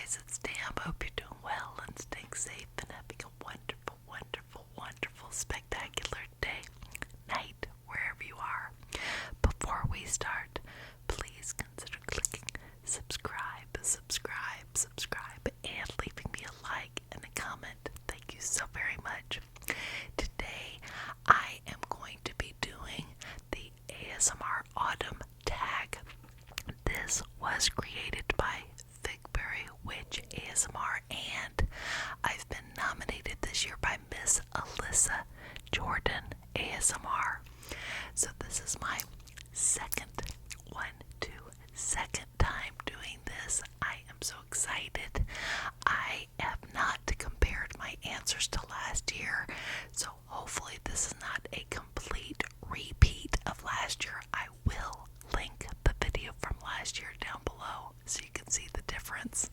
guys, it's Tam. Hope you're doing well and staying safe and having a wonderful, wonderful, wonderful, spectacular day, night, wherever you are. Before we start, please consider clicking subscribe, and leaving me a like and a comment. Thank you so very much. Today, I am going to be doing the ASMR Autumn tag. This was created by Figberry Witch ASMR, and I've been nominated this year by Miss Alyssa Jordan ASMR. So this is my second time doing this. I am so excited. I have not compared my answers to last year, so hopefully this is not a complete repeat of last year. I will link the video from last year down below so you can see the difference.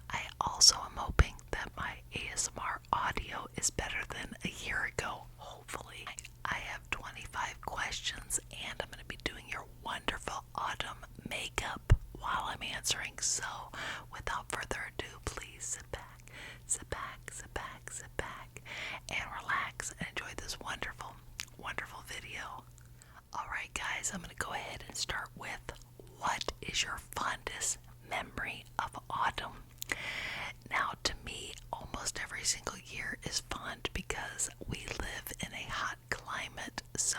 I also am hoping that my ASMR audio is better than a year ago, hopefully. I have 25 questions and I'm going to be doing your wonderful autumn makeup while I'm answering. So without further ado, please sit back and relax and enjoy this wonderful, wonderful video. Alright guys, I'm going to go ahead and start with, what is your fondest memory of autumn? Now, to me, almost every single year is fond because we live in a hot climate. So,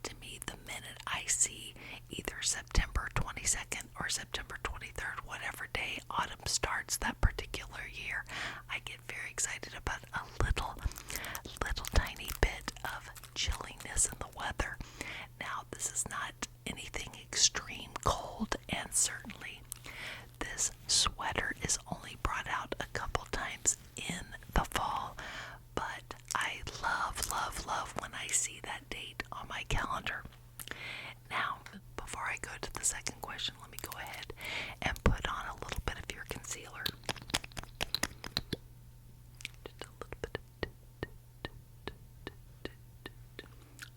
to me, the minute I see either September 22nd or September 23rd, whatever day autumn starts that particular year, I get very excited about a little tiny bit of chilliness in the weather. Now, this is not anything extreme cold, and certainly this sweater is only brought out a couple times in the fall, but I love when I see that date on my calendar. Now, before I go to the second question, let me go ahead and put on a little bit of your concealer. Just a little bit.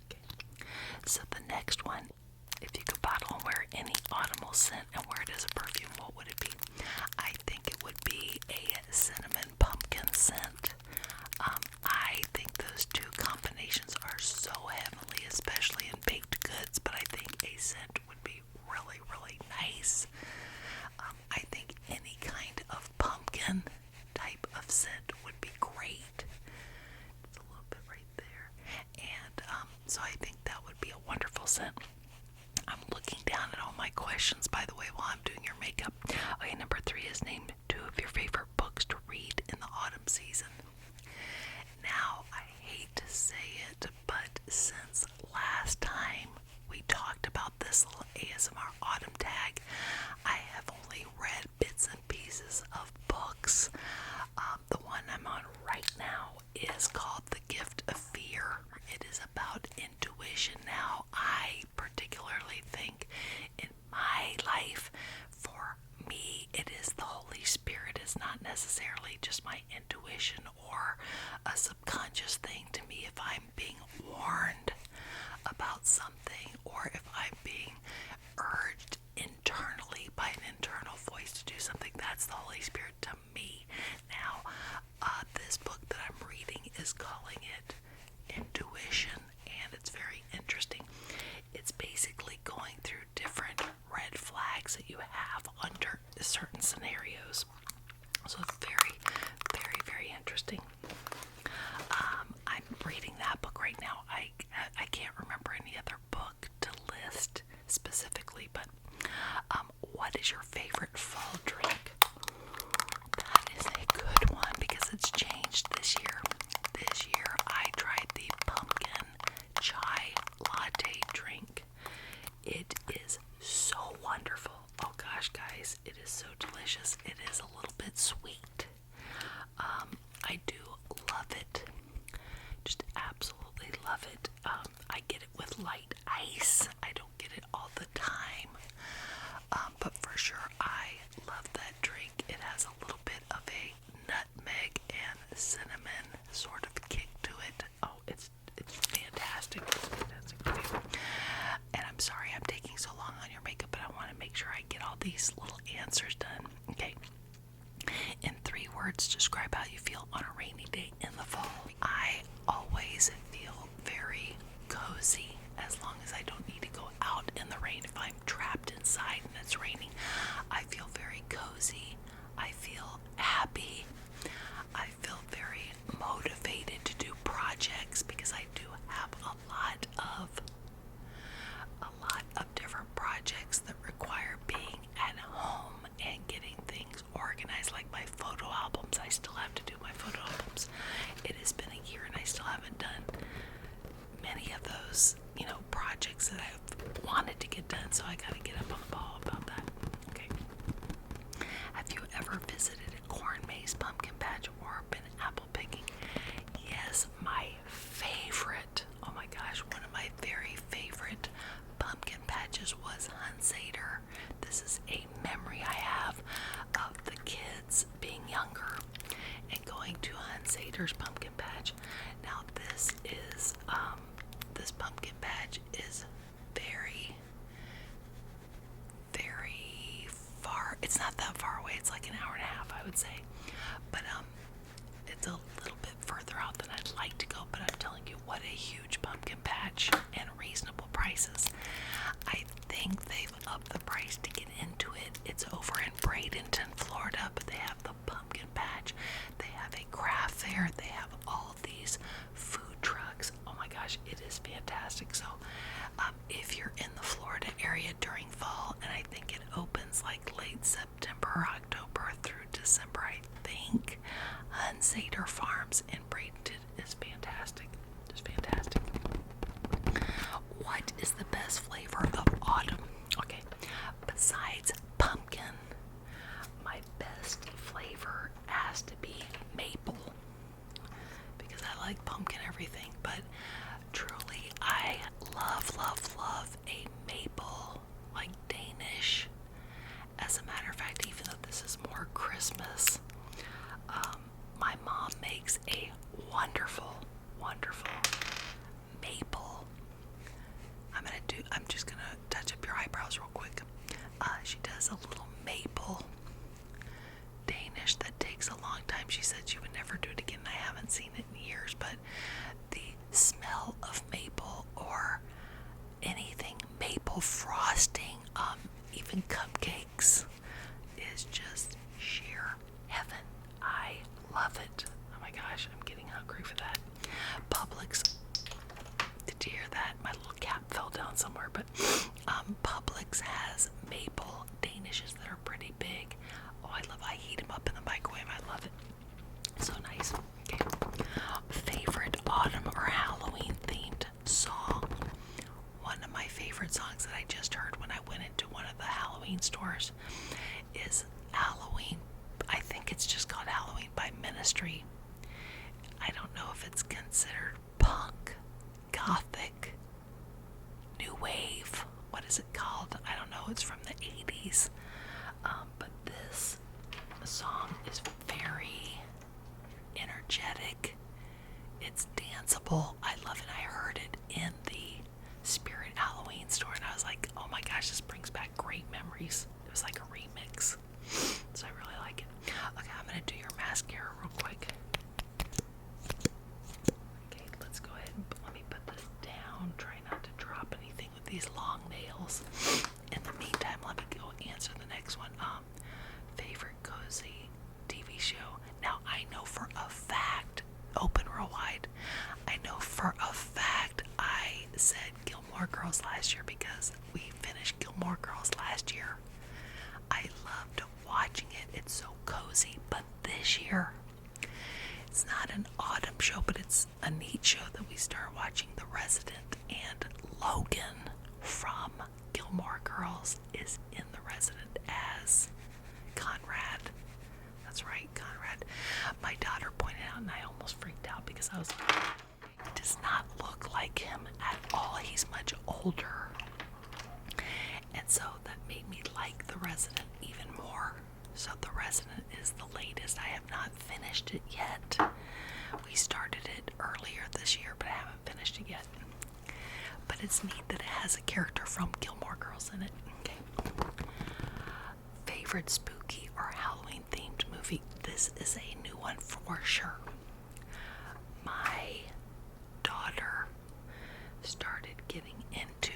Okay. So the next one, if you could bottle and wear any autumnal scent and wear it as a perfume, what would it be? I think it would be a cinnamon pumpkin scent. I think those two combinations are so heavenly, especially in baked goods, but I think a scent would be really, really nice. I think any kind of pumpkin type of scent would be great. It's a little bit right there. And so I think that would be a wonderful scent. I'm looking down at all my questions, by the way, while I'm doing your makeup. Okay, number 3 is name 2 of your favorite books to read in the autumn season. Now, I hate to say it, but since last time we talked about this little ASMR autumn tag, I have only read bits and pieces of books. The one I'm on right now is called The Gift of Fear. It is about intuition. Now, I particularly think in my life, for me, it is the Holy Spirit. It's not necessarily just my intuition or a subconscious thing to me. If I'm being warned about something, or if I'm being urged internally by an internal voice to do something, that's the Holy Spirit to me. Now, this book that I'm reading is calling it Intuition, and it's very interesting. It's basically going through different red flags that you have under certain scenarios. So it's very, very, very interesting. I'm reading that book right now. I can't remember any other book to list specifically, but what is your favorite fall drink? That is a good one because it's changed this year. This year I tried the pumpkin chai latte drink. It is so wonderful. Oh gosh, guys, it is so delicious. It is a little bit sweet. I do love it. Just absolutely love it. I get it with light ice. I don't get it all the time. But for sure, I love that drink. It has a little bit of a nutmeg and cinnamon sort of kick to it. Oh, it's fantastic. It's fantastic. And I'm sorry I'm taking so long on your makeup, but I want to make sure I get all these little answers done. Okay. words describe how you feel on a rainy day in the fall. I always feel very cozy as long as I don't need to go out in the rain. If I'm trapped inside and it's raining, I feel very cozy. I feel happy. I feel very motivated to do projects because I do have a lot of different projects that require being at home and getting things organized, like my photo albums. I still have to do my photo albums. It has been a year and I still haven't done many of those, projects that I've wanted to get done, so I gotta get up on the ball about that. Okay. Have you ever visited a corn maze, pumpkin patch, or been apple picking? Yes, my favorite, oh my gosh, one of my very favorite pumpkin patches was Hunsader. This is a memory I have of the kids being younger and going to Hunsader's pumpkin patch. Now this pumpkin patch is very, very far. It's not that far away. It's like an hour and a half, I would say. But it's a little bit further out than I'd like to go. But I'm telling you, what a huge pumpkin patch and reasonable prices. I think they've upped the price to get into it. It's over in Bradenton, Florida, but they have the pumpkin patch. They have a craft fair. They have all these food trucks. Oh my gosh, it is fantastic. So if you're in the Florida area during fall, and I think it opens like late September or October through December, I think Hunsader Farms in Bradenton is fantastic. Just fantastic. What is the best flavor of autumn? Okay, besides pumpkin, my best flavor has to be maple, because I like pumpkin everything, but truly I love a maple, like Danish. As a matter of fact, even though this is more Christmas, my mom makes a wonderful maple. I'm just gonna touch up your eyebrows real quick. She does a little maple Danish that takes a long time. She said she would never do it again. I haven't seen it in years, but the smell of maple, or anything maple frosting, even cupcakes, is just sheer heaven. I love it. Oh my gosh, I'm getting hungry for that. Publix. Did you hear that? My little cap fell down somewhere, but Publix has maple Danishes that are pretty big. Oh, I heat them up in the microwave. I love it. So nice. Okay. Favorite autumn or Halloween themed song. One of my favorite songs that I just heard when I went into one of the Halloween stores is Halloween. I think it's just called Halloween by Ministry. I don't know if it's considered punk, gothic, new wave. What is it called? I don't know. It's from the 80s. But this song is very energetic. It's danceable. I love it. I heard it in the Spirit Halloween store, and I was like, oh my gosh, this brings back great memories. It was like a remix. So I really like it. Okay, I'm going to do your mascara real quick. Okay, let's go ahead and let me put this down. Try not to drop anything with these long nails. In the meantime, let me go answer the next one. Favorite cozy TV show. Now, I know for a fact, open real wide, I know for a fact I said Gilmore Girls last year because we finished Gilmore Girls last year. I loved watching it. It's so cozy. But this year, it's not an autumn show, but it's a neat show that we started watching. The Resident, and Logan from Gilmore Girls is in The Resident as Conrad. That's right, Conrad. My daughter pointed out, and I almost freaked out because I was like, he does not look like him at all. He's much older. And so that made me like The Resident even more. So The Resident is the latest. I have not finished it yet. We started it earlier this year, but I haven't finished it yet. But it's neat that it has a character from Gilmore Girls in it. Okay. Favorite spooky or Halloween themed movie? movie. This is a new one for sure. My daughter started getting into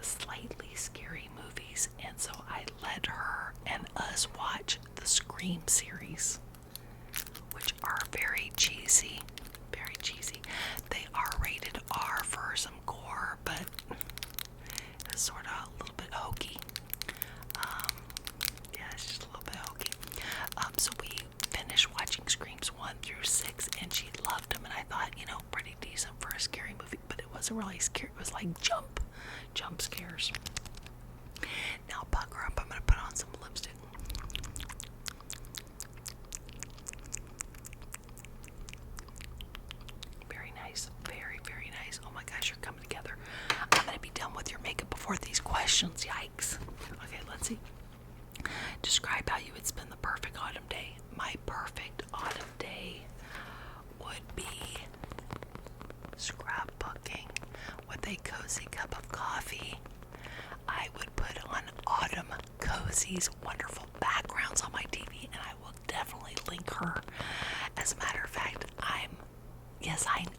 slightly scary movies, and so I let her and us watch the Scream series, which are very cheesy. Very cheesy. They are rated R for some gore, but it's sort of a little bit hokey. Yeah, it's just a little bit hokey. So we finished watching Screams 1 through 6, and she loved them, and I thought, pretty decent for a scary movie, but it wasn't really scary. It was like jump scares. Now pucker up. I'm going to put on some lipstick. Very nice. Very, very nice. Oh my gosh, you're coming together. I'm going to be done with your makeup before these questions. Yikes. Okay, let's see. Describe how you would spend the perfect autumn day. My perfect autumn day would be scrapbooking with a cozy cup of coffee. I would put on Autumn Cozy's wonderful backgrounds on my TV, and I will definitely link her. As a matter of fact,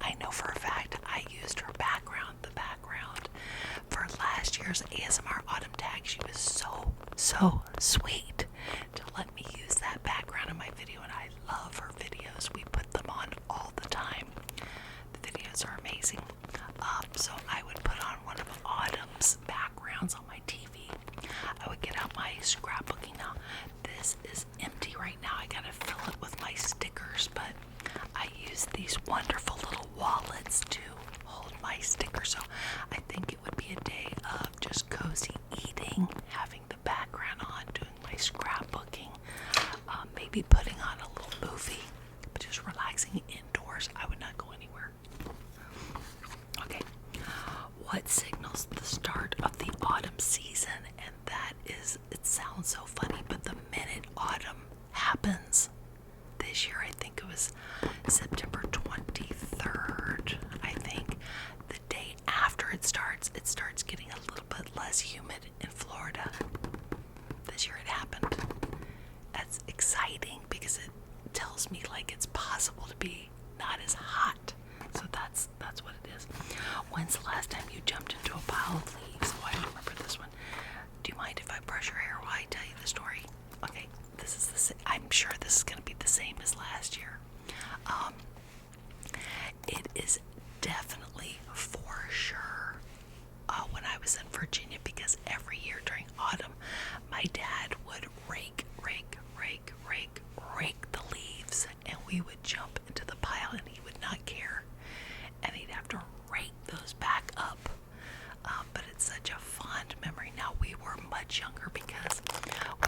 I know for a fact I used her background, the background, for last year's ASMR Autumn Tag. She was so sweet to let me use that background in my video, and I love her videos. We put them on all the time. The videos are amazing. So I would put on one of Autumn's backgrounds on my TV. I would get out my scrapbooking. Now, this is empty right now. I gotta fill it with my stickers, but I use these wonderful little wallets to hold my stickers. So I think it would be a day of just cozy eating, having the background on, doing my scrapbooking, maybe putting on a little movie, but just relaxing indoors. I would not go anywhere. Okay, what signals the start of the autumn season? And that is, it sounds so funny, but the minute autumn happens, this year I think it was September 23rd, I think, the day after it starts getting a little bit less humid in Florida. This year it happened. That's exciting because it tells me like it's possible to be not as hot. So that's what it is. When's the last time you jumped into a pile of leaves? Oh, I remember this one. Do you mind if I brush your hair while I tell you the story? Okay, this is I'm sure this is going to be the same as last year. It is definitely for sure when I was in Virginia, because every year during autumn, my dad would rake the leaves, and we would jump into the pile, and he would not care, and he'd have to rake those back up. But it's such a fond memory. Now, we were much younger because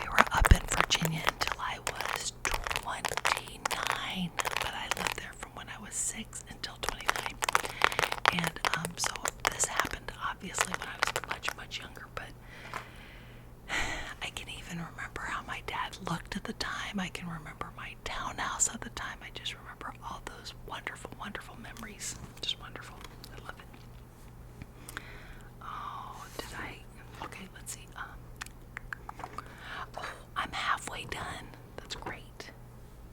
we were up in Virginia until I was 29, but I lived there from when I was 6 until 29. And so this happened obviously when I was much younger, but I can even remember how my dad looked at the time. I can remember my townhouse at the time. I just remember all those wonderful memories. Just wonderful. I love it. Oh, okay, let's see. I'm halfway done. That's great.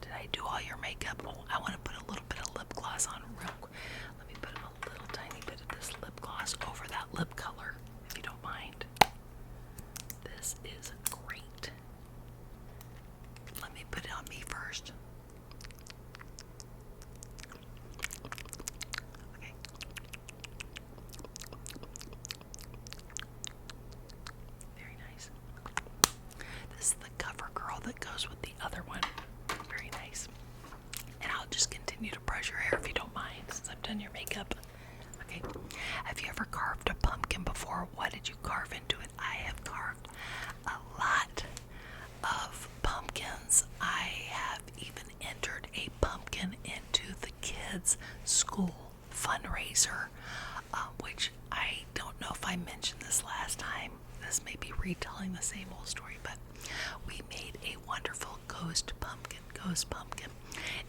Did I do all your makeup? Oh, I want to put a little bit of lip gloss on real quick. Let me put a little tiny bit of this lip gloss over that lip color, if you don't mind. This is great. Let me put it on me first. Okay. Very nice. This is the cover girl that goes with the other one. Very nice. And I'll just continue to brush your hair if you don't mind, since I've done your makeup. Okay. Have you ever carved a pumpkin before? What did you carve into it? I have carved a lot of pumpkins. I have even entered a pumpkin into the kids' school fundraiser, which I don't know if I mentioned this last time. This may be retelling the same old story, but we made a wonderful ghost pumpkin.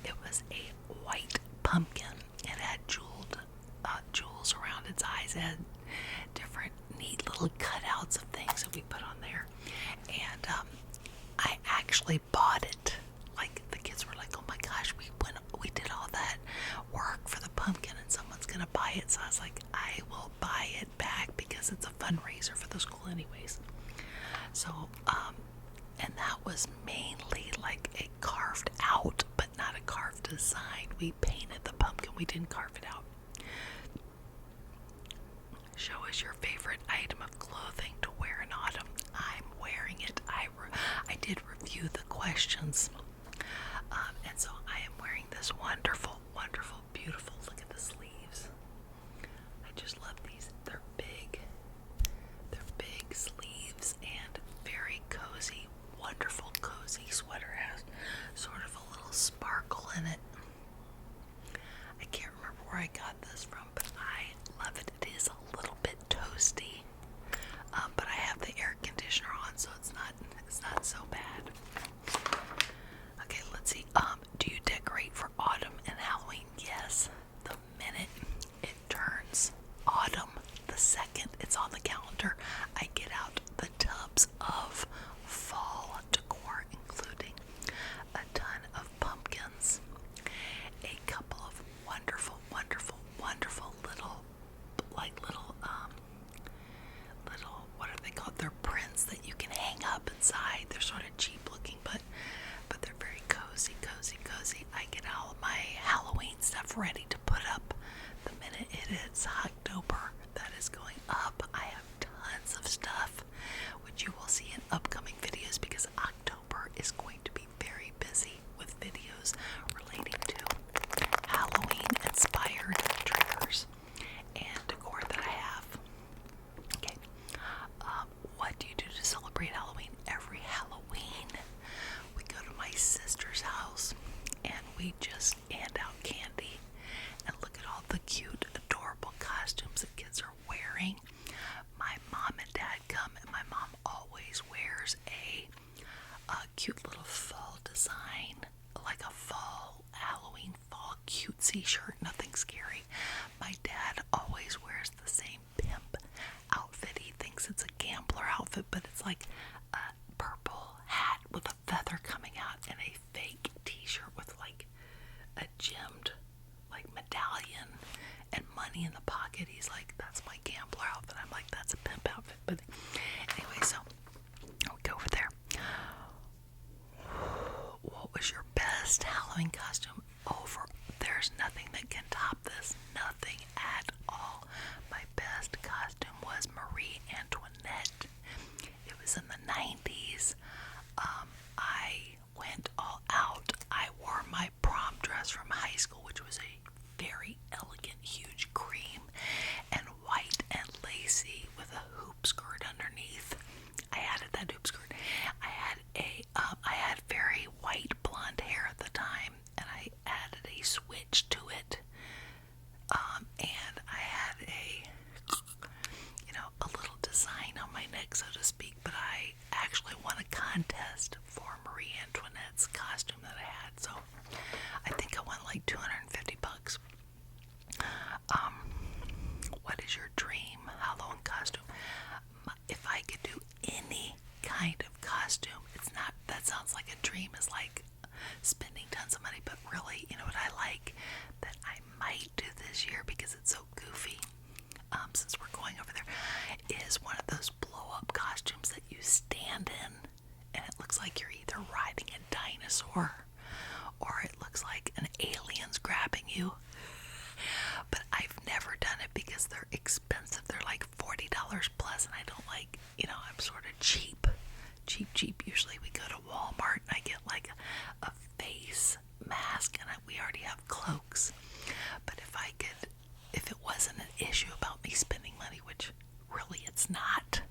It was a white pumpkin. It had jewels around its eyes. It had different neat little cutouts of things that we put on there. And I actually bought it like buy it. So I was like, I will buy it back because it's a fundraiser for the school anyways. So, and that was mainly like a carved out, but not a carved design. We painted the pumpkin. We didn't carve it out. Show us your favorite item of clothing to wear in autumn. I'm wearing it. I did review the questions. And so I am wearing this wonderful, wonderful, beautiful, look at the sleeves. I just love these. They're big. They're big sleeves and very cozy, wonderful cozy sweater. Has sort of a little sparkle in it. I can't remember where I got this from, but I love it. It is a little bit toasty, but I have the air conditioner on, so it's not so bad. Okay, let's see. Do you decorate for autumn and Halloween? Yes. The minute it turns autumn, the second it's on the calendar, I get out the tubs of fall decor, including a ton of pumpkins, a couple of wonderful, wonderful, wonderful little, what are they called? They're prints that you can hang up inside. They're sort of cheap looking, but they're very cozy, cozy, cozy. I get all my Halloween stuff ready to put up the minute it is October. That is going up. I have tons of stuff, which you will see in upcoming videos because October is going to be very busy with videos relating to Halloween-inspired triggers and decor that I have. Okay, what do you do to celebrate Halloween? Every Halloween, we go to my sister's house and we just hand out candy and look at all the cute, adorable costumes that kids are wearing. My mom and dad come, and my mom always wears a cute little fall design, like a fall, Halloween fall cutesy shirt, nothing scary. My dad always wears the same pimp outfit. He thinks it's a gambler outfit, but it's like a purple hat with a feather coming out and a fake t-shirt with like a gemmed like medallion and money in the pocket. He's like, that's my gambler outfit. I'm like, that's a pimp outfit. But anyway, so we go over there. What was your best Halloween costume? There's nothing that can top this. Nothing at all. My best costume was Marie Antoinette. It was in the 90s. I went all out. I wore my prom dress from high school, which was a very elegant, huge cream and white and lacy with a hoop skirt underneath. I added that hoop skirt. I had very white blonde hair at the time, and I added a switch to it. And I had a little design on my neck, so to speak, but I actually won a contest for Marie Antoinette's costume that I had, so I think I won like $250. What is your dream Halloween costume? If I could do any kind of costume, that sounds like a dream, is like spending tons of money, but really, you know what I like that I might do this year because it's so goofy, since we're going over there, is one of those blow-up costumes that you stand in and it looks like you're either riding a dinosaur or it looks like an alien's grabbing you. But I've never done it because they're expensive. They're like $40 plus, and I don't like, I'm sort of cheap. Usually we go to Walmart and I get like a face mask, and we already have cloaks. But if it wasn't an issue about me spending money, which really it's not,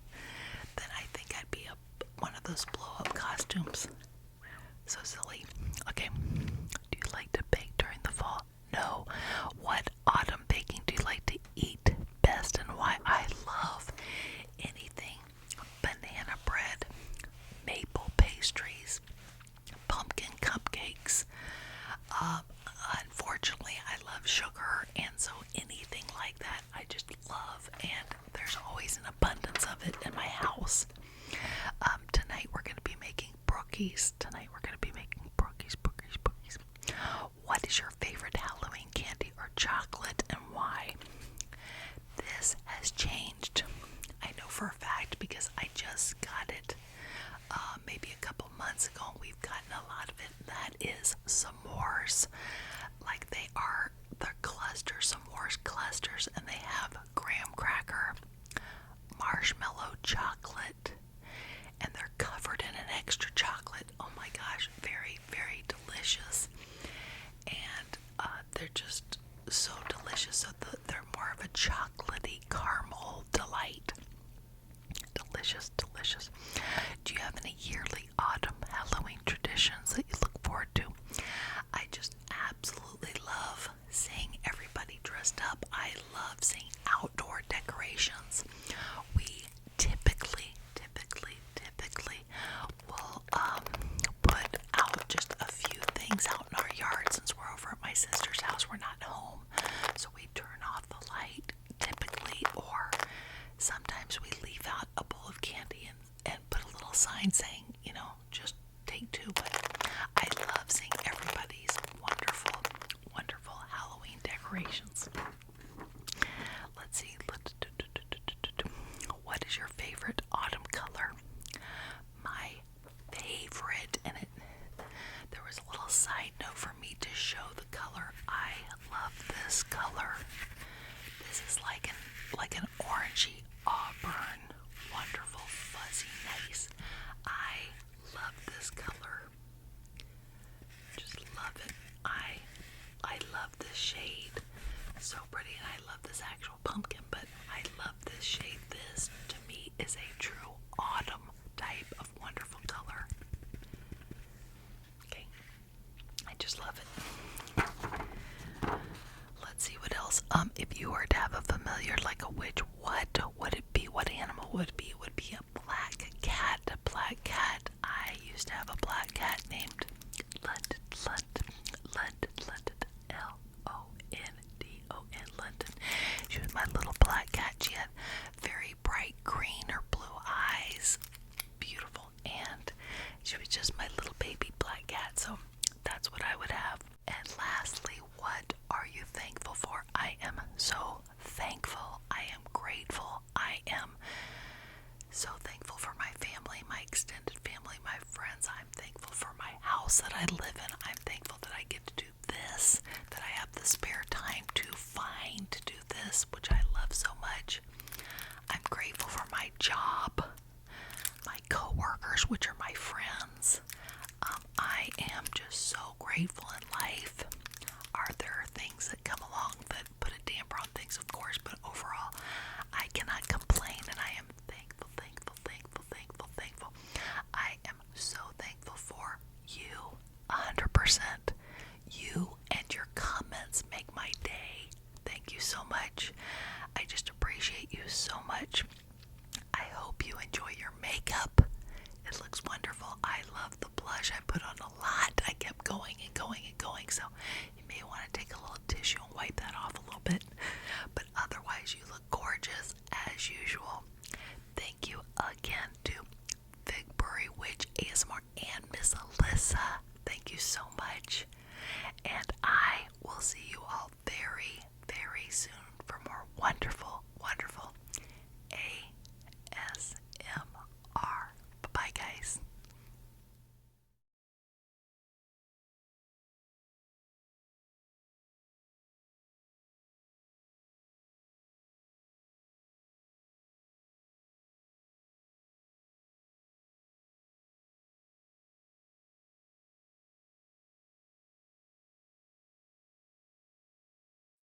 then I think I'd be one of those blow-up costumes. So silly. Okay. Do you like to bake during the fall? No. What autumn baking do you like to eat best and why? I love anything banana bread, maple pastries, pumpkin cupcakes. Unfortunately, I love sugar, and so anything like that I just love, and there's always an abundance of it in my house. Tonight we're going to be making brookies. What is your favorite Halloween candy or chocolate and why? this has changed. I know for a fact because I just got it maybe a couple months ago. We've gotten a lot of it. That is s'mores. Like they are the clusters, s'mores clusters, and they have graham cracker, marshmallow chocolate, and they're covered in an extra chocolate. Oh my gosh, very, very delicious. And they're just so delicious. So they're more of a chocolatey caramel delight. Delicious, delicious. Do you have any yearly autumn Halloween traditions that you look forward to? I just absolutely love seeing everybody dressed up. I love seeing outdoor decorations. We typically will put out just a few things out in our yard. Since we're over at my sister's house, we're not home, so we turn off the light typically, or sometimes we leave out a bowl of candy and put a little sign saying, just take two. But I love seeing everybody's wonderful, wonderful Halloween decorations. Let's see. What is your favorite autumn color? My favorite, and there was a little side note for me to show the color. I love this color. This is like an orangey auburn, wonderful, fuzzy, nice. I love this color. Just love it. I love this shade. So pretty, and I love this actual pumpkin, but I love this shade. This, to me, is a true autumn type of wonderful color. Okay. I just love it. Let's see what else. If you were to have a familiar like a witch, what would it be? What animal would it be? It would be a black cat. A black cat. I used to have a black cat named London. London. London. She was my little black cat. She had very bright green or blue eyes. Beautiful. And she was just my little baby black cat. So that's what I would have. And lastly, what are you thankful for? I am so thankful. I am grateful. I am so thankful for my family, my extended family, my friends. I'm thankful for my house that I live in. I'm thankful that I get to do this, that I have the spare time to find to do this, which I love so much. I'm grateful for my job, my coworkers, which are my friends. I am just so grateful in life. Are there things that come along that put a damper on things? Of course, but overall, I cannot complain, and I am thankful, thankful, thankful, thankful, thankful. I am so thankful for you, 100%. You and your comments make my day. Thank you so much. I just appreciate you so much. I hope you enjoy your